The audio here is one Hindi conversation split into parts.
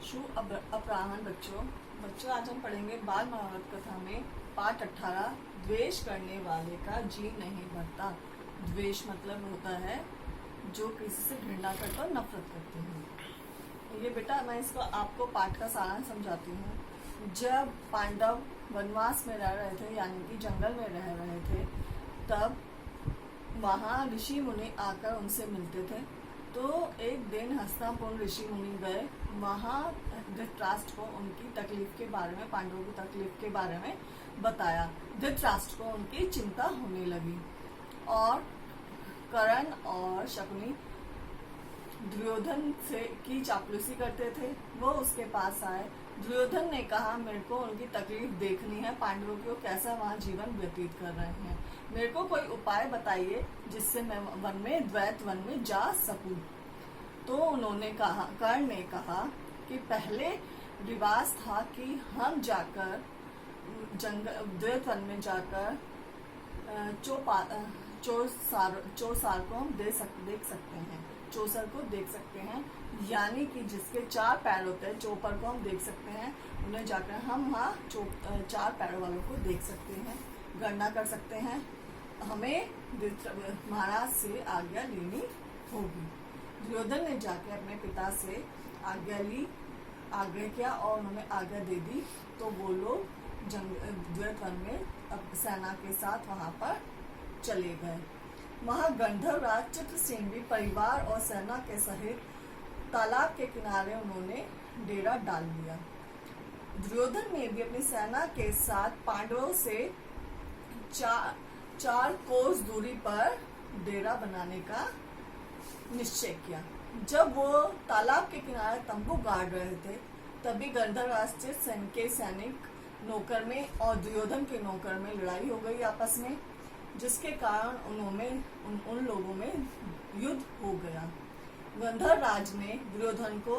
अपराह्न बच्चों आज हम पढ़ेंगे बाल महाभारत कथा में पाठ 18 द्वेष करने वाले का जी नहीं भरता। द्वेष मतलब होता है जो किसी से घृणा करता और नफरत करते हैं। ये बेटा मैं इसको आपको पाठ का सारांश समझाती हूँ। जब पांडव वनवास में रह रहे थे यानी कि जंगल में रह रहे थे, तब वहाँ ऋषि मुनि आकर उनसे मिलते थे। तो एक दिन हस्तिनापुर ऋषि मुनि गए, वहाँ धृतराष्ट्र को उनकी तकलीफ के बारे में, पांडवों की तकलीफ के बारे में बताया। धृतराष्ट्र को उनकी चिंता होने लगी और कर्ण और शकुनी दुर्योधन से की चापलूसी करते थे। वो उसके पास आए। दुर्योधन ने कहा, मेरे को उनकी तकलीफ देखनी है, पांडवों को कैसा वहाँ जीवन व्यतीत कर रहे हैं, मेरे को कोई उपाय बताइए जिससे मैं द्वैत वन में जा सकूं। तो उन्होंने कहा, कर्ण ने कहा कि पहले रिवाज था कि हम जाकर द्वैत वन में जाकर चौसार को हम देख सकते हैं, चौसर को देख सकते हैं, यानी कि जिसके 4 पैर होते हैं, चौपर को हम देख सकते हैं। उन्हें जाकर हम वहाँ 4 पैरों वालों को देख सकते हैं, गणना कर सकते हैं। हमें महाराज से आज्ञा लेनी होगी। दुर्योधन ने जाकर अपने पिता से आग्रह किया और उन्होंने आज्ञा दे दी। तो वो लोग द्वैत वन में सेना के साथ वहां पर चले गए। वहां गंधर्वराज चित्रसेन भी परिवार और सेना के सहित तालाब के किनारे उन्होंने डेरा डाल दिया। दुर्योधन ने भी अपनी सेना के साथ पांडवों से 4 कोस दूरी पर डेरा बनाने का निश्चय किया। जब वो तालाब के किनारे तंबू गाड़ रहे थे, तभी गंधर्वराज चित्रसेन के सैनिक नौकर में और दुर्योधन के नौकर में लड़ाई हो गई आपस में, जिसके कारण उन लोगों में युद्ध हो गया। गंधर्वराज ने दुर्योधन को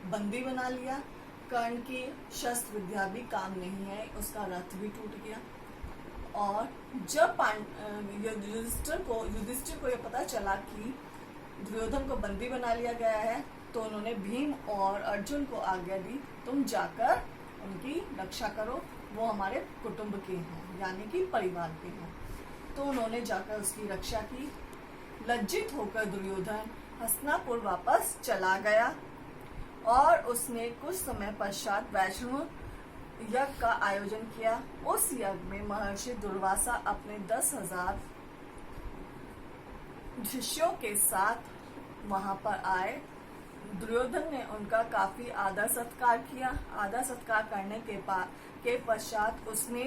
बंदी बना लिया। कर्ण की शस्त्र विद्या भी काम नहीं है, उसका रथ भी टूट गया। और जब युधिष्ठिर को यह पता चला कि दुर्योधन को बंदी बना लिया गया है, तो उन्होंने भीम और अर्जुन को आज्ञा दी, तुम जाकर उनकी रक्षा करो, वो हमारे कुटुंब के हैं यानी कि परिवार के हैं। तो उन्होंने जाकर उसकी रक्षा की। लज्जित होकर दुर्योधन हस्तिनापुर वापस चला गया और उसने कुछ समय पश्चात वैष्णव यज्ञ का आयोजन किया। उस यज्ञ में महर्षि दुर्वासा अपने 10,000 शिष्यों के साथ वहां पर आए। दुर्योधन ने उनका काफी आदर सत्कार किया। आदर सत्कार करने के पश्चात उसने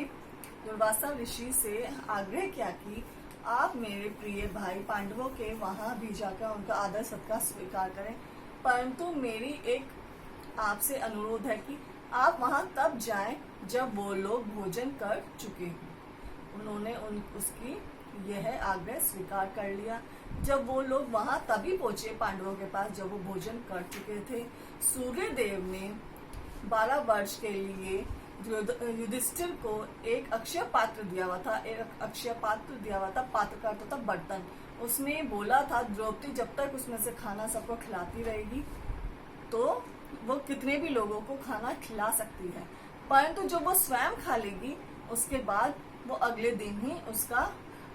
दुर्वासा ऋषि से आग्रह किया कि आप मेरे प्रिय भाई पांडवों के वहां भी जाकर उनका आदर सत्कार स्वीकार करें, परंतु मेरी एक आपसे अनुरोध है कि आप वहां तब जाएं जब वो लोग भोजन कर चुके हों। उन्होंने उसकी यह आग्रह स्वीकार कर लिया। जब वो लोग वहां तभी पहुंचे पांडवों के पास जब वो भोजन कर चुके थे। सूर्यदेव ने 12 वर्ष के लिए युधिष्ठिर को एक अक्षय पात्र दिया हुआ था। पात्र का अर्थ था बर्तन। उसने बोला था द्रौपदी जब तक उसमें से खाना सबको खिलाती रहेगी तो वो कितने भी लोगों को खाना खिला सकती है, परंतु जब वो स्वयं खा लेगी उसके बाद वो अगले दिन ही उसका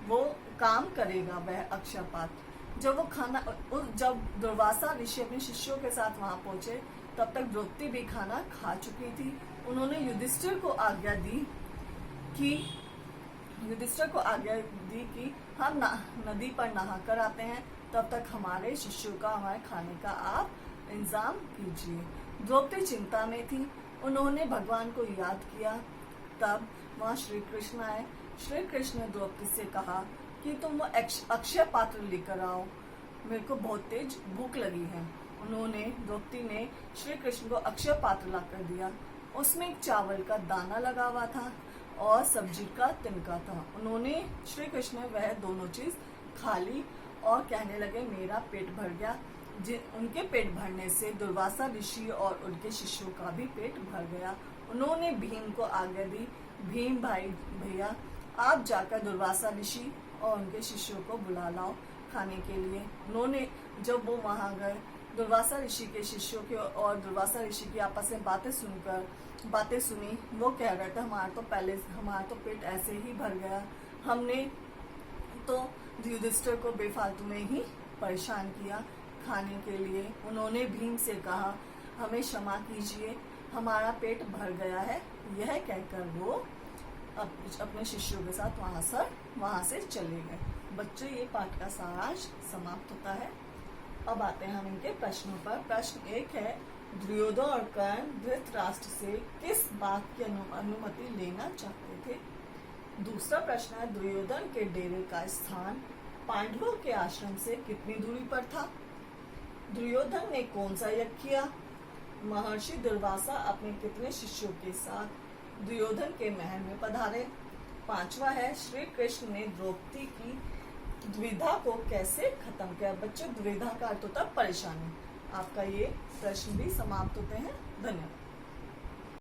वो काम करेगा वह अक्षय पात्र। जब दुर्वासा ऋषि अपने शिष्यों के साथ वहां पहुंचे, तब तक द्रौपदी भी खाना खा चुकी थी। उन्होंने युधिष्ठिर को आज्ञा दी कि हम नदी पर नहाकर आते हैं, तब तक हमारे शिष्यों का, हमारे खाने का आप इंतजाम कीजिए। द्रौपदी चिंता में थी। उन्होंने भगवान को याद किया। तब वहाँ श्री कृष्ण आए। श्री कृष्ण ने द्रौपदी से कहा कि तुम वो अक्षय पात्र लेकर आओ, मेरे को बहुत तेज भूख लगी है। द्रौपदी ने श्री कृष्ण को अक्षय पात्र लाकर दिया। उसमें एक चावल का दाना लगा हुआ था और सब्जी का तिनका था। श्री कृष्ण ने वह दोनों चीज खा ली और कहने लगे मेरा पेट भर गया। उनके पेट भरने से दुर्वासा ऋषि और उनके शिष्यों का भी पेट भर गया। उन्होंने भीम को आज्ञा दी, भीम भैया आप जाकर दुर्वासा ऋषि और उनके शिष्यों को बुला लाओ खाने के लिए। जब वो वहां गए, दुर्वासा ऋषि के शिष्यों की और दुर्वासा ऋषि की आपस में बातें सुनी। वो कह रहे थे हमारा तो पेट ऐसे ही भर गया, हमने तो युधिष्ठिर को बेफालतू में ही परेशान किया खाने के लिए। उन्होंने भीम से कहा, हमें क्षमा कीजिए, हमारा पेट भर गया है। यह कहकर वो अपने शिष्यों के साथ वहां से चले गए। बच्चों, ये पाठ का सारांश समाप्त होता है। अब आते हैं हम इनके प्रश्नों पर। प्रश्न 1 है, दुर्योधन और कर्ण धृतराष्ट्र से किस बात की अनुमति लेना चाहते थे? दूसरा प्रश्न है, दुर्योधन के डेरे का स्थान पांडवों के आश्रम से कितनी दूरी पर था? दुर्योधन ने कौन सा यज्ञ किया? महर्षि दुर्वासा अपने कितने शिष्यों के साथ दुर्योधन के महल में पधारे? 5वां है, श्री कृष्ण ने द्रौपदी की दुविधा को कैसे खत्म किया? बच्चों, दुविधा का अर्थ होता है परेशानी। आपका ये प्रश्न भी समाप्त होते हैं। धन्यवाद।